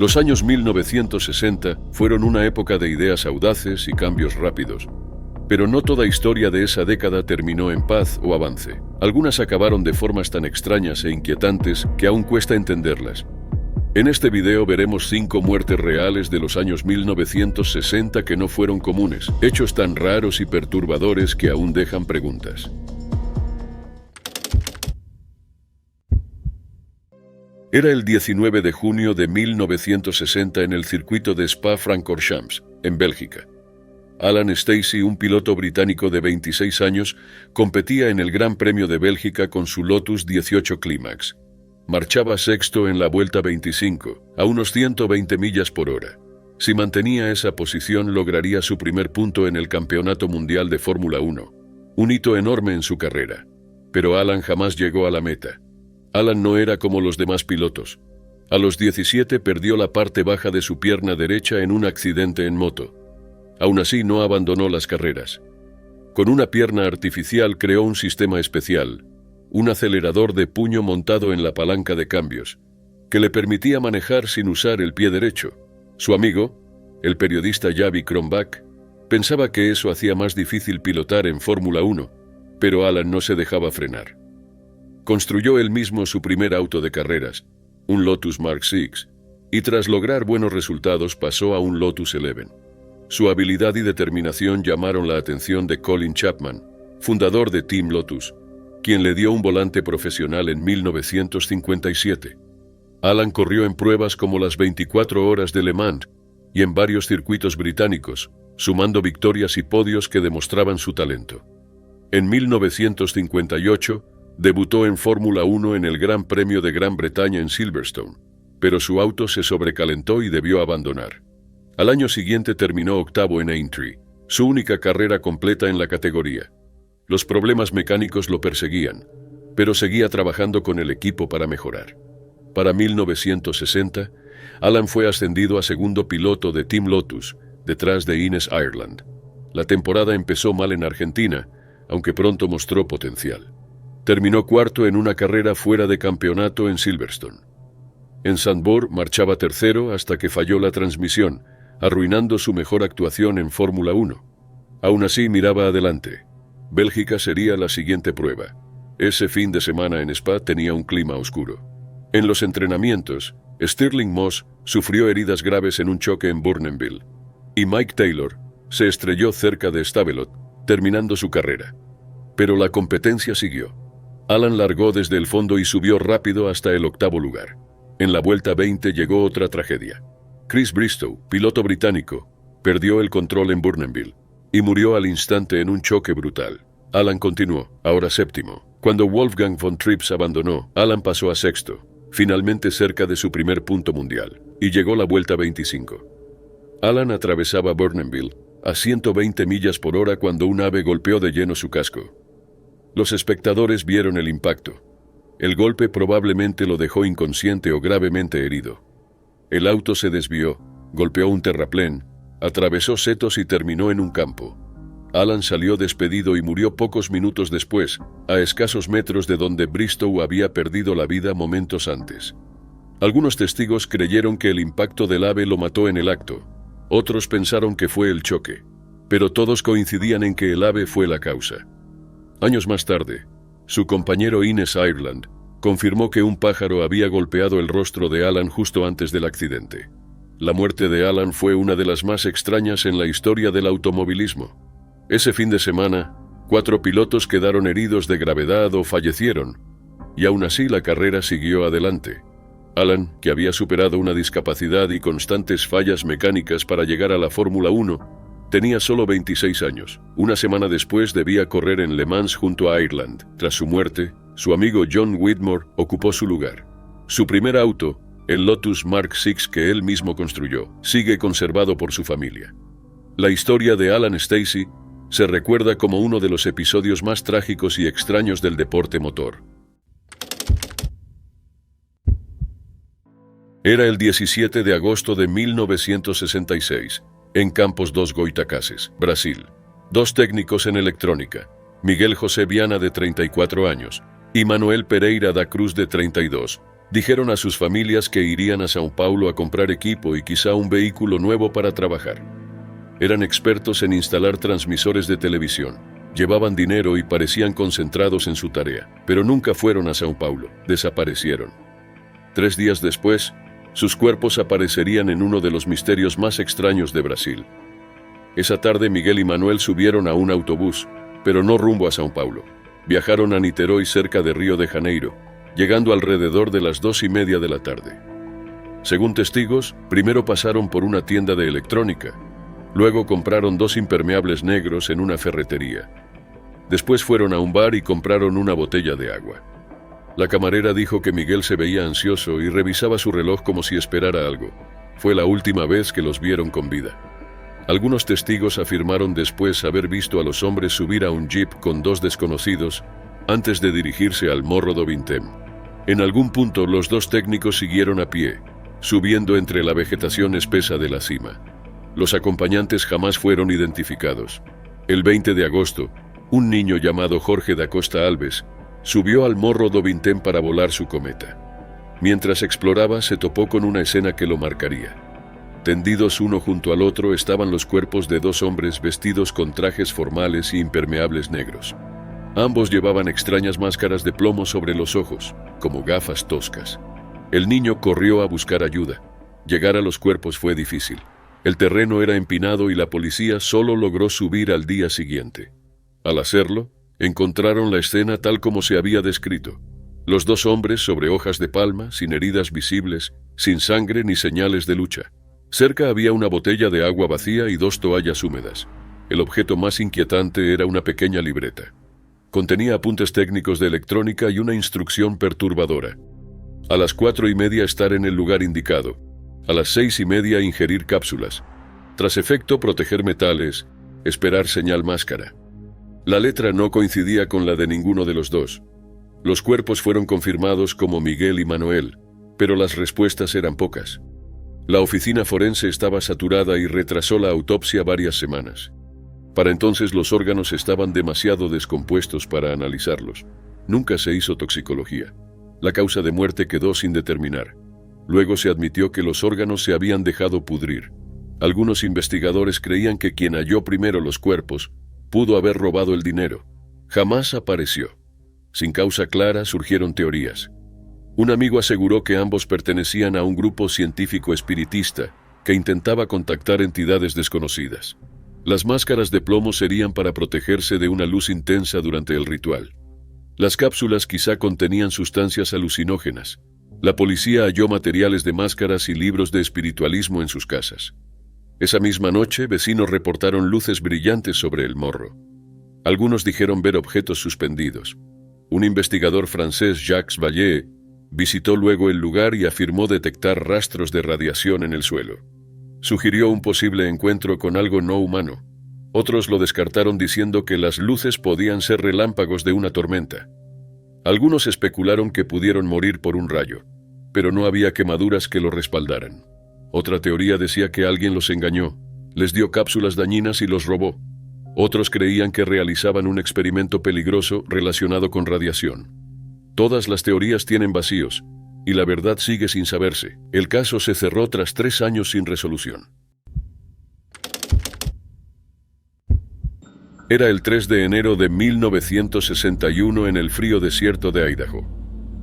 Los años 1960 fueron una época de ideas audaces y cambios rápidos. Pero no toda historia de esa década terminó en paz o avance. Algunas acabaron de formas tan extrañas e inquietantes que aún cuesta entenderlas. En este video veremos 5 muertes reales de los años 1960 que no fueron comunes, hechos tan raros y perturbadores que aún dejan preguntas. Era el 19 de junio de 1960 en el circuito de Spa-Francorchamps, en Bélgica. Alan Stacey, un piloto británico de 26 años, competía en el Gran Premio de Bélgica con su Lotus 18 Climax. Marchaba sexto en la vuelta 25, a unos 120 millas por hora. Si mantenía esa posición, lograría su primer punto en el Campeonato Mundial de Fórmula 1, un hito enorme en su carrera. Pero Alan jamás llegó a la meta. Alan no era como los demás pilotos. A los 17 perdió la parte baja de su pierna derecha en un accidente en moto. Aún así no abandonó las carreras. Con una pierna artificial creó un sistema especial, un acelerador de puño montado en la palanca de cambios, que le permitía manejar sin usar el pie derecho. Su amigo, el periodista Javi Kronbach, pensaba que eso hacía más difícil pilotar en Fórmula 1, pero Alan no se dejaba frenar. Construyó él mismo su primer auto de carreras, un Lotus Mark VI, y tras lograr buenos resultados pasó a un Lotus 11. Su habilidad y determinación llamaron la atención de Colin Chapman, fundador de Team Lotus, quien le dio un volante profesional en 1957. Alan corrió en pruebas como las 24 horas de Le Mans y en varios circuitos británicos, sumando victorias y podios que demostraban su talento. En 1958, debutó en Fórmula 1 en el Gran Premio de Gran Bretaña en Silverstone, pero su auto se sobrecalentó y debió abandonar. Al año siguiente terminó octavo en Aintree, su única carrera completa en la categoría. Los problemas mecánicos lo perseguían, pero seguía trabajando con el equipo para mejorar. Para 1960, Alan fue ascendido a segundo piloto de Team Lotus, detrás de Ines Ireland. La temporada empezó mal en Argentina, aunque pronto mostró potencial. Terminó cuarto en una carrera fuera de campeonato en Silverstone. En Zandvoort marchaba tercero hasta que falló la transmisión, arruinando su mejor actuación en Fórmula 1. Aún así miraba adelante. Bélgica sería la siguiente prueba. Ese fin de semana en Spa tenía un clima oscuro. En los entrenamientos, Stirling Moss sufrió heridas graves en un choque en Bournonville, y Mike Taylor se estrelló cerca de Stavelot, terminando su carrera. Pero la competencia siguió. Alan largó desde el fondo y subió rápido hasta el octavo lugar. En la vuelta 20 llegó otra tragedia. Chris Bristow, piloto británico, perdió el control en Bournonville y murió al instante en un choque brutal. Alan continuó, ahora séptimo. Cuando Wolfgang von Trips abandonó, Alan pasó a sexto, finalmente cerca de su primer punto mundial, y llegó la vuelta 25. Alan atravesaba Bournonville a 120 millas por hora cuando un ave golpeó de lleno su casco. Los espectadores vieron el impacto. El golpe probablemente lo dejó inconsciente o gravemente herido. El auto se desvió, golpeó un terraplén, atravesó setos y terminó en un campo. Alan salió despedido y murió pocos minutos después, a escasos metros de donde Bristow había perdido la vida momentos antes. Algunos testigos creyeron que el impacto del ave lo mató en el acto. Otros pensaron que fue el choque, pero todos coincidían en que el ave fue la causa. Años más tarde, su compañero Ines Ireland confirmó que un pájaro había golpeado el rostro de Alan justo antes del accidente. La muerte de Alan fue una de las más extrañas en la historia del automovilismo. Ese fin de semana, 4 pilotos quedaron heridos de gravedad o fallecieron, y aún así la carrera siguió adelante. Alan, que había superado una discapacidad y constantes fallas mecánicas para llegar a la Fórmula 1, tenía solo 26 años. Una semana después debía correr en Le Mans junto a Ireland. Tras su muerte, su amigo John Whitmore ocupó su lugar. Su primer auto, el Lotus Mark VI que él mismo construyó, sigue conservado por su familia. La historia de Alan Stacey se recuerda como uno de los episodios más trágicos y extraños del deporte motor. Era el 17 de agosto de 1966, en Campos dos Goytacazes, Brasil. 2 técnicos en electrónica, Miguel José Viana de 34 años y Manuel Pereira da Cruz de 32, Dijeron a sus familias que irían a São Paulo a comprar equipo y quizá un vehículo nuevo para trabajar. Eran expertos en instalar transmisores de televisión. Llevaban dinero y parecían concentrados en su tarea, pero nunca fueron a São Paulo. Desaparecieron. 3 días después, sus cuerpos aparecerían en uno de los misterios más extraños de Brasil. Esa tarde Miguel y Manuel subieron a un autobús, pero no rumbo a São Paulo. Viajaron a Niterói, cerca de Río de Janeiro, llegando alrededor de las 2:30 de la tarde. Según testigos, primero pasaron por una tienda de electrónica. Luego compraron 2 impermeables negros en una ferretería. Después fueron a un bar y compraron una botella de agua. La camarera dijo que Miguel se veía ansioso y revisaba su reloj como si esperara algo. Fue la última vez que los vieron con vida. Algunos testigos afirmaron después haber visto a los hombres subir a un jeep con 2 desconocidos antes de dirigirse al Morro do Vintém. En algún punto los 2 técnicos siguieron a pie, subiendo entre la vegetación espesa de la cima. Los acompañantes jamás fueron identificados. El 20 de agosto, un niño llamado Jorge da Costa Alves subió al Morro do Vintém para volar su cometa. Mientras exploraba, se topó con una escena que lo marcaría. Tendidos uno junto al otro estaban los cuerpos de 2 hombres vestidos con trajes formales y impermeables negros. Ambos llevaban extrañas máscaras de plomo sobre los ojos, como gafas toscas. El niño corrió a buscar ayuda. Llegar a los cuerpos fue difícil. El terreno era empinado y la policía solo logró subir al día siguiente. Al hacerlo, encontraron la escena tal como se había descrito. Los 2 hombres sobre hojas de palma, sin heridas visibles, sin sangre ni señales de lucha. Cerca había una botella de agua vacía y 2 toallas húmedas. El objeto más inquietante era una pequeña libreta. Contenía apuntes técnicos de electrónica y una instrucción perturbadora. A las 4:30 estar en el lugar indicado. A las 6:30 ingerir cápsulas. Tras efecto, proteger metales. Esperar señal máscara. La letra no coincidía con la de ninguno de los 2. Los cuerpos fueron confirmados como Miguel y Manuel, pero las respuestas eran pocas. La oficina forense estaba saturada y retrasó la autopsia varias semanas. Para entonces los órganos estaban demasiado descompuestos para analizarlos. Nunca se hizo toxicología. La causa de muerte quedó sin determinar. Luego se admitió que los órganos se habían dejado pudrir. Algunos investigadores creían que quien halló primero los cuerpos pudo haber robado el dinero. Jamás apareció. Sin causa clara surgieron teorías. Un amigo aseguró que ambos pertenecían a un grupo científico espiritista que intentaba contactar entidades desconocidas. Las máscaras de plomo serían para protegerse de una luz intensa durante el ritual. Las cápsulas quizá contenían sustancias alucinógenas. La policía halló materiales de máscaras y libros de espiritualismo en sus casas. Esa misma noche, vecinos reportaron luces brillantes sobre el morro. Algunos dijeron ver objetos suspendidos. Un investigador francés, Jacques Vallée, visitó luego el lugar y afirmó detectar rastros de radiación en el suelo. Sugirió un posible encuentro con algo no humano. Otros lo descartaron diciendo que las luces podían ser relámpagos de una tormenta. Algunos especularon que pudieron morir por un rayo, pero no había quemaduras que lo respaldaran. Otra teoría decía que alguien los engañó, les dio cápsulas dañinas y los robó. Otros creían que realizaban un experimento peligroso relacionado con radiación. Todas las teorías tienen vacíos, y la verdad sigue sin saberse. El caso se cerró tras 3 años sin resolución. Era el 3 de enero de 1961 en el frío desierto de Idaho.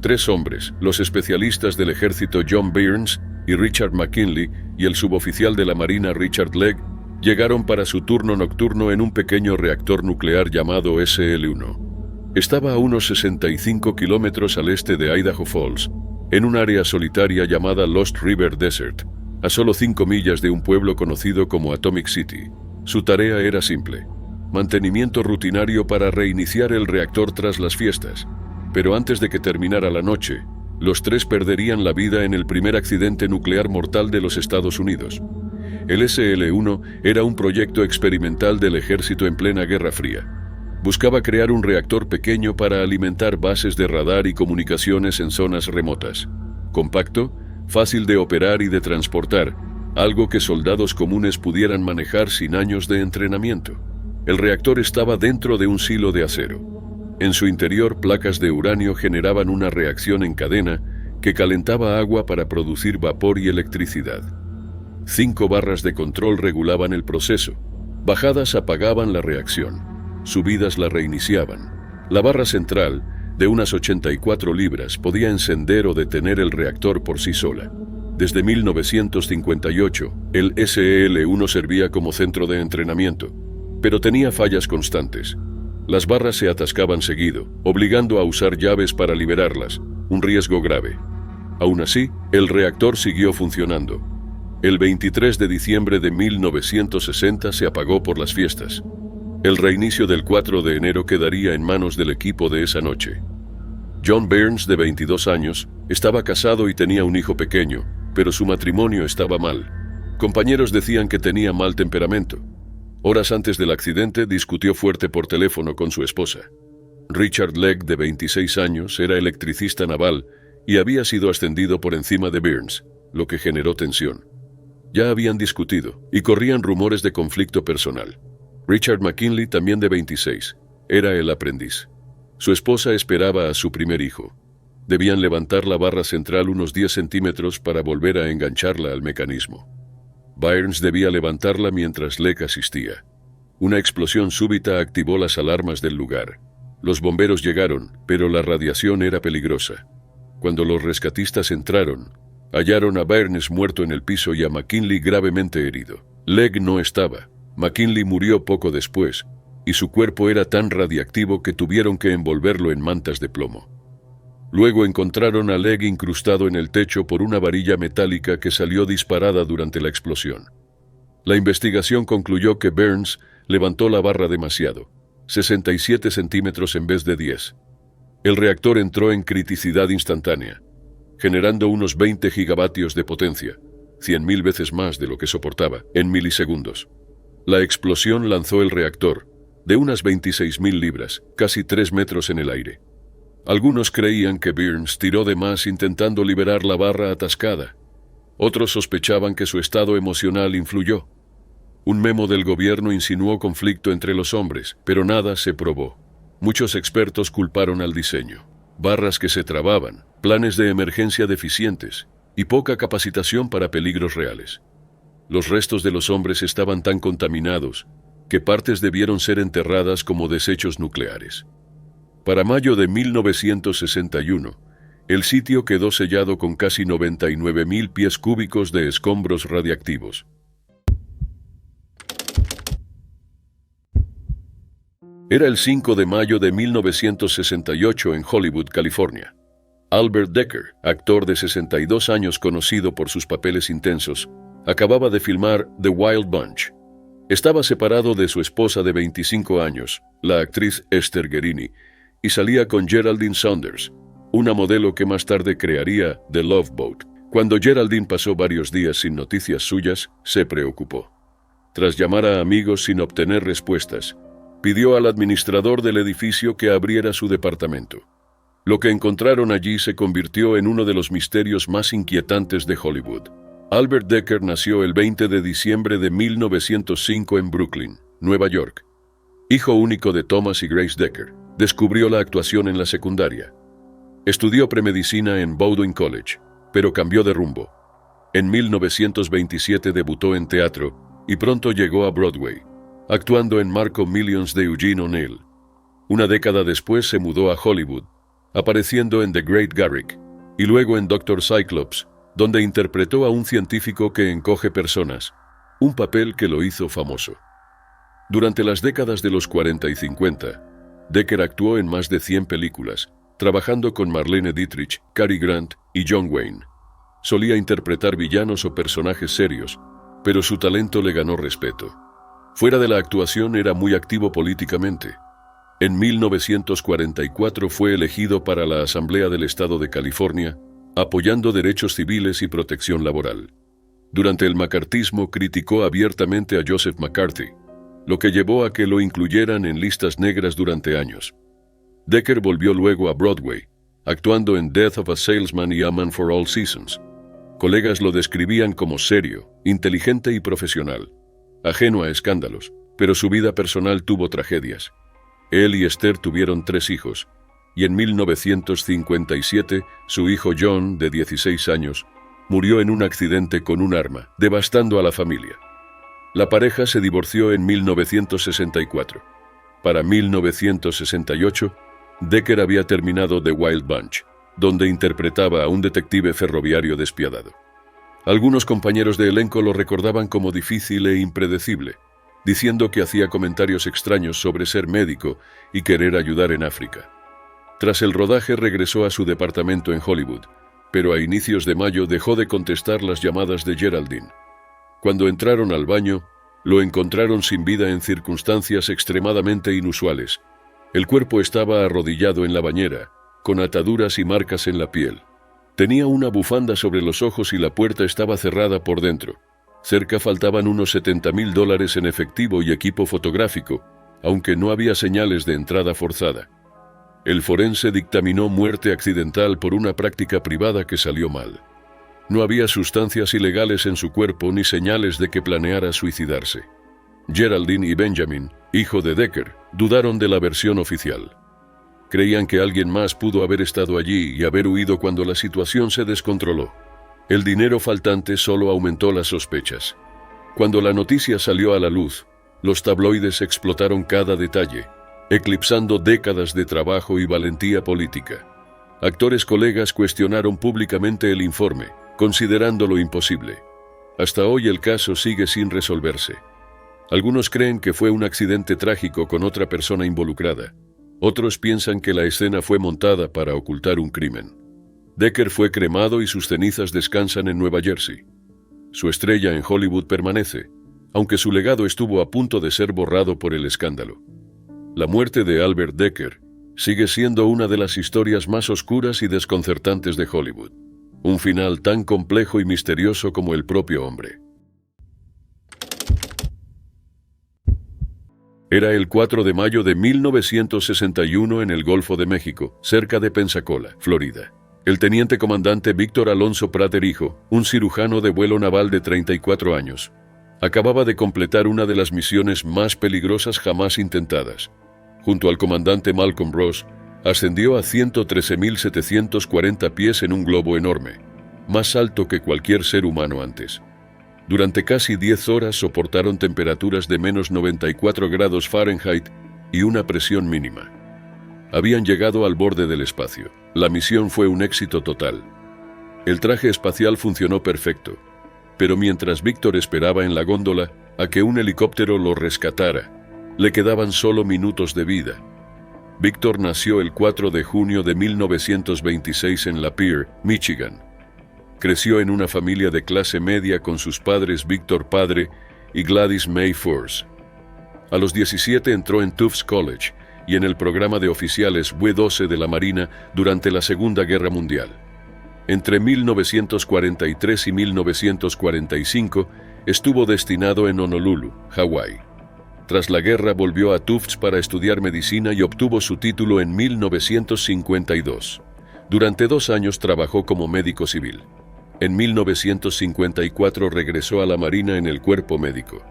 3 hombres, los especialistas del ejército John Burns y Richard McKinley y el suboficial de la Marina Richard Legg, llegaron para su turno nocturno en un pequeño reactor nuclear llamado SL-1. Estaba a unos 65 kilómetros al este de Idaho Falls, en un área solitaria llamada Lost River Desert, a solo 5 millas de un pueblo conocido como Atomic City. Su tarea era simple: mantenimiento rutinario para reiniciar el reactor tras las fiestas. Pero antes de que terminara la noche, los 3 perderían la vida en el primer accidente nuclear mortal de los Estados Unidos. El SL-1 era un proyecto experimental del ejército en plena Guerra Fría. Buscaba crear un reactor pequeño para alimentar bases de radar y comunicaciones en zonas remotas. Compacto, fácil de operar y de transportar, algo que soldados comunes pudieran manejar sin años de entrenamiento. El reactor estaba dentro de un silo de acero. En su interior, placas de uranio generaban una reacción en cadena que calentaba agua para producir vapor y electricidad. 5 barras de control regulaban el proceso. Bajadas apagaban la reacción. Subidas la reiniciaban. La barra central, de unas 84 libras, podía encender o detener el reactor por sí sola. Desde 1958, el SEL-1 servía como centro de entrenamiento, pero tenía fallas constantes. Las barras se atascaban seguido, obligando a usar llaves para liberarlas, un riesgo grave. Aún así, el reactor siguió funcionando. El 23 de diciembre de 1960 se apagó por las fiestas. El reinicio del 4 de enero quedaría en manos del equipo de esa noche. John Burns, de 22 años, estaba casado y tenía un hijo pequeño, pero su matrimonio estaba mal. Compañeros decían que tenía mal temperamento. Horas antes del accidente, discutió fuerte por teléfono con su esposa. Richard Legg, de 26 años, era electricista naval y había sido ascendido por encima de Burns, lo que generó tensión. Ya habían discutido y corrían rumores de conflicto personal. Richard McKinley, también de 26, era el aprendiz. Su esposa esperaba a su primer hijo. Debían levantar la barra central unos 10 centímetros para volver a engancharla al mecanismo. Burns debía levantarla mientras Legg asistía. Una explosión súbita activó las alarmas del lugar. Los bomberos llegaron, pero la radiación era peligrosa. Cuando los rescatistas entraron, hallaron a Burns muerto en el piso y a McKinley gravemente herido. Legg no estaba. McKinley murió poco después, y su cuerpo era tan radiactivo que tuvieron que envolverlo en mantas de plomo. Luego encontraron a Legg incrustado en el techo por una varilla metálica que salió disparada durante la explosión. La investigación concluyó que Burns levantó la barra demasiado, 67 centímetros en vez de 10. El reactor entró en criticidad instantánea, generando unos 20 gigavatios de potencia, 100.000 veces más de lo que soportaba, en milisegundos. La explosión lanzó el reactor, de unas 26.000 libras, casi 3 metros en el aire. Algunos creían que Burns tiró de más intentando liberar la barra atascada. Otros sospechaban que su estado emocional influyó. Un memo del gobierno insinuó conflicto entre los hombres, pero nada se probó. Muchos expertos culparon al diseño. Barras que se trababan, planes de emergencia deficientes y poca capacitación para peligros reales. Los restos de los hombres estaban tan contaminados que partes debieron ser enterradas como desechos nucleares. Para mayo de 1961, el sitio quedó sellado con casi 99.000 pies cúbicos de escombros radiactivos. Era el 5 de mayo de 1968 en Hollywood, California. Albert Decker, actor de 62 años conocido por sus papeles intensos, acababa de filmar The Wild Bunch. Estaba separado de su esposa de 25 años, la actriz Esther Guerini, y salía con Geraldine Saunders, una modelo que más tarde crearía The Love Boat. Cuando Geraldine pasó varios días sin noticias suyas, se preocupó. Tras llamar a amigos sin obtener respuestas, pidió al administrador del edificio que abriera su departamento. Lo que encontraron allí se convirtió en uno de los misterios más inquietantes de Hollywood. Albert Decker nació el 20 de diciembre de 1905 en Brooklyn, Nueva York. Hijo único de Thomas y Grace Decker, descubrió la actuación en la secundaria. Estudió premedicina en Bowdoin College, pero cambió de rumbo. En 1927 debutó en teatro y pronto llegó a Broadway, actuando en Marco Millions de Eugene O'Neill. Una década después se mudó a Hollywood, apareciendo en The Great Garrick y luego en Dr. Cyclops, donde interpretó a un científico que encoge personas, un papel que lo hizo famoso. Durante las décadas de los 40 y 50, Decker actuó en más de 100 películas, trabajando con Marlene Dietrich, Cary Grant y John Wayne. Solía interpretar villanos o personajes serios, pero su talento le ganó respeto. Fuera de la actuación era muy activo políticamente. En 1944 fue elegido para la Asamblea del Estado de California, apoyando derechos civiles y protección laboral. Durante el macartismo criticó abiertamente a Joseph McCarthy, lo que llevó a que lo incluyeran en listas negras durante años. Decker volvió luego a Broadway, actuando en Death of a Salesman y A Man for All Seasons. Colegas lo describían como serio, inteligente y profesional, ajeno a escándalos, pero su vida personal tuvo tragedias. Él y Esther tuvieron 3 hijos, y en 1957 su hijo John, de 16 años, murió en un accidente con un arma, devastando a la familia. La pareja se divorció en 1964. Para 1968, Decker había terminado The Wild Bunch, donde interpretaba a un detective ferroviario despiadado. Algunos compañeros de elenco lo recordaban como difícil e impredecible, diciendo que hacía comentarios extraños sobre ser médico y querer ayudar en África. Tras el rodaje regresó a su departamento en Hollywood, pero a inicios de mayo dejó de contestar las llamadas de Geraldine. Cuando entraron al baño, lo encontraron sin vida en circunstancias extremadamente inusuales. El cuerpo estaba arrodillado en la bañera, con ataduras y marcas en la piel. Tenía una bufanda sobre los ojos y la puerta estaba cerrada por dentro. Cerca faltaban unos $70,000 en efectivo y equipo fotográfico, aunque no había señales de entrada forzada. El forense dictaminó muerte accidental por una práctica privada que salió mal. No había sustancias ilegales en su cuerpo ni señales de que planeara suicidarse. Geraldine y Benjamin, hijo de Decker, dudaron de la versión oficial. Creían que alguien más pudo haber estado allí y haber huido cuando la situación se descontroló. El dinero faltante solo aumentó las sospechas. Cuando la noticia salió a la luz, los tabloides explotaron cada detalle, eclipsando décadas de trabajo y valentía política. Actores colegas cuestionaron públicamente el informe, considerándolo imposible. Hasta hoy el caso sigue sin resolverse. Algunos creen que fue un accidente trágico con otra persona involucrada. Otros piensan que la escena fue montada para ocultar un crimen. Decker fue cremado y sus cenizas descansan en Nueva Jersey. Su estrella en Hollywood permanece, aunque su legado estuvo a punto de ser borrado por el escándalo. La muerte de Albert Decker sigue siendo una de las historias más oscuras y desconcertantes de Hollywood. Un final tan complejo y misterioso como el propio hombre. Era el 4 de mayo de 1961 en el Golfo de México, cerca de Pensacola, Florida. El teniente comandante Víctor Alonso Prater Hijo, un cirujano de vuelo naval de 34 años, acababa de completar una de las misiones más peligrosas jamás intentadas. Junto al comandante Malcolm Ross, ascendió a 113.740 pies en un globo enorme, más alto que cualquier ser humano antes. Durante casi 10 horas soportaron temperaturas de menos 94 grados Fahrenheit y una presión mínima. Habían llegado al borde del espacio. La misión fue un éxito total. El traje espacial funcionó perfecto, pero mientras Víctor esperaba en la góndola a que un helicóptero lo rescatara, le quedaban solo minutos de vida. Víctor nació el 4 de junio de 1926 en Lapeer, Michigan. Creció en una familia de clase media con sus padres Víctor padre y Gladys May Force. A los 17 entró en Tufts College y en el programa de oficiales W-12 de la Marina durante la Segunda Guerra Mundial. Entre 1943 y 1945 estuvo destinado en Honolulu, Hawái. Tras la guerra volvió a Tufts para estudiar medicina y obtuvo su título en 1952. Durante 2 años trabajó como médico civil. En 1954 regresó a la Marina en el cuerpo médico.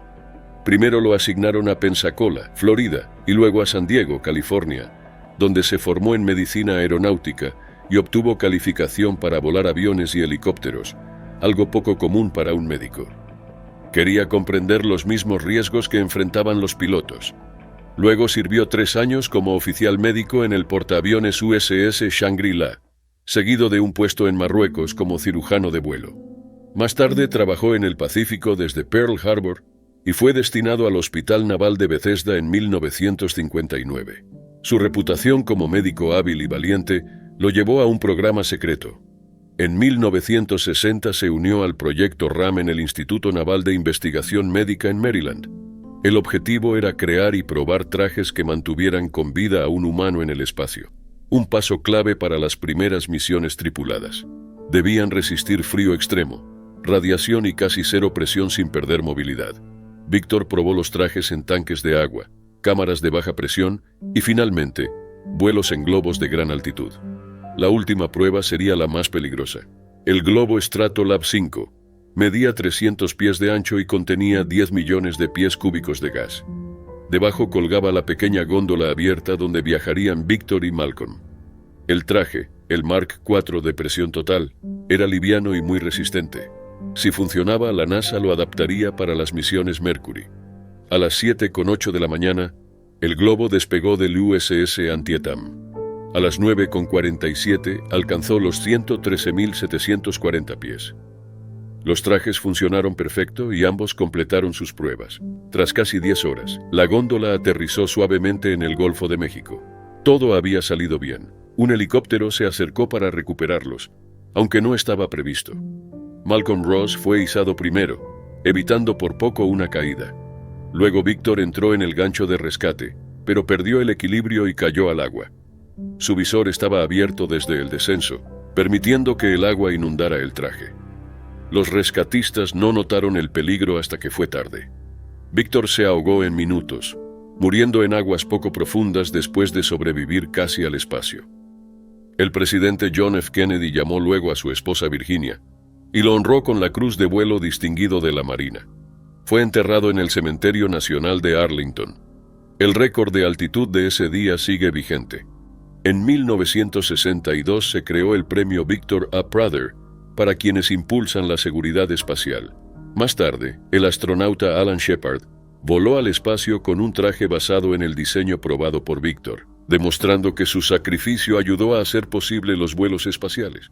Primero lo asignaron a Pensacola, Florida, y luego a San Diego, California, donde se formó en medicina aeronáutica y obtuvo calificación para volar aviones y helicópteros, algo poco común para un médico. Quería comprender los mismos riesgos que enfrentaban los pilotos. Luego sirvió 3 años como oficial médico en el portaaviones USS Shangri-La, seguido de un puesto en Marruecos como cirujano de vuelo. Más tarde trabajó en el Pacífico desde Pearl Harbor y fue destinado al Hospital Naval de Bethesda en 1959. Su reputación como médico hábil y valiente lo llevó a un programa secreto. En 1960 se unió al proyecto RAM en el Instituto Naval de Investigación Médica en Maryland. El objetivo era crear y probar trajes que mantuvieran con vida a un humano en el espacio. Un paso clave para las primeras misiones tripuladas. Debían resistir frío extremo, radiación y casi 0 presión sin perder movilidad. Víctor probó los trajes en tanques de agua, cámaras de baja presión y, finalmente, vuelos en globos de gran altitud. La última prueba sería la más peligrosa. El globo Stratolab 5 medía 300 pies de ancho y contenía 10 millones de pies cúbicos de gas. Debajo colgaba la pequeña góndola abierta donde viajarían Víctor y Malcolm. El traje, el Mark IV de presión total, era liviano y muy resistente. Si funcionaba, la NASA lo adaptaría para las misiones Mercury. A las 7:08 de la mañana, el globo despegó del USS Antietam. A las 9:47 alcanzó los 113.740 pies. Los trajes funcionaron perfecto y ambos completaron sus pruebas. Tras casi 10 horas, la góndola aterrizó suavemente en el Golfo de México. Todo había salido bien. Un helicóptero se acercó para recuperarlos, aunque no estaba previsto. Malcolm Ross fue izado primero, evitando por poco una caída. Luego Víctor entró en el gancho de rescate, pero perdió el equilibrio y cayó al agua. Su visor estaba abierto desde el descenso, permitiendo que el agua inundara el traje. Los rescatistas no notaron el peligro hasta que fue tarde. Víctor se ahogó en minutos, muriendo en aguas poco profundas después de sobrevivir casi al espacio. El presidente John F. Kennedy llamó luego a su esposa Virginia y lo honró con la Cruz de Vuelo Distinguido de la Marina. Fue enterrado en el Cementerio Nacional de Arlington. El récord de altitud de ese día sigue vigente. En 1962 se creó el premio Victor A. Prather para quienes impulsan la seguridad espacial. Más tarde, el astronauta Alan Shepard voló al espacio con un traje basado en el diseño probado por Victor, demostrando que su sacrificio ayudó a hacer posible los vuelos espaciales.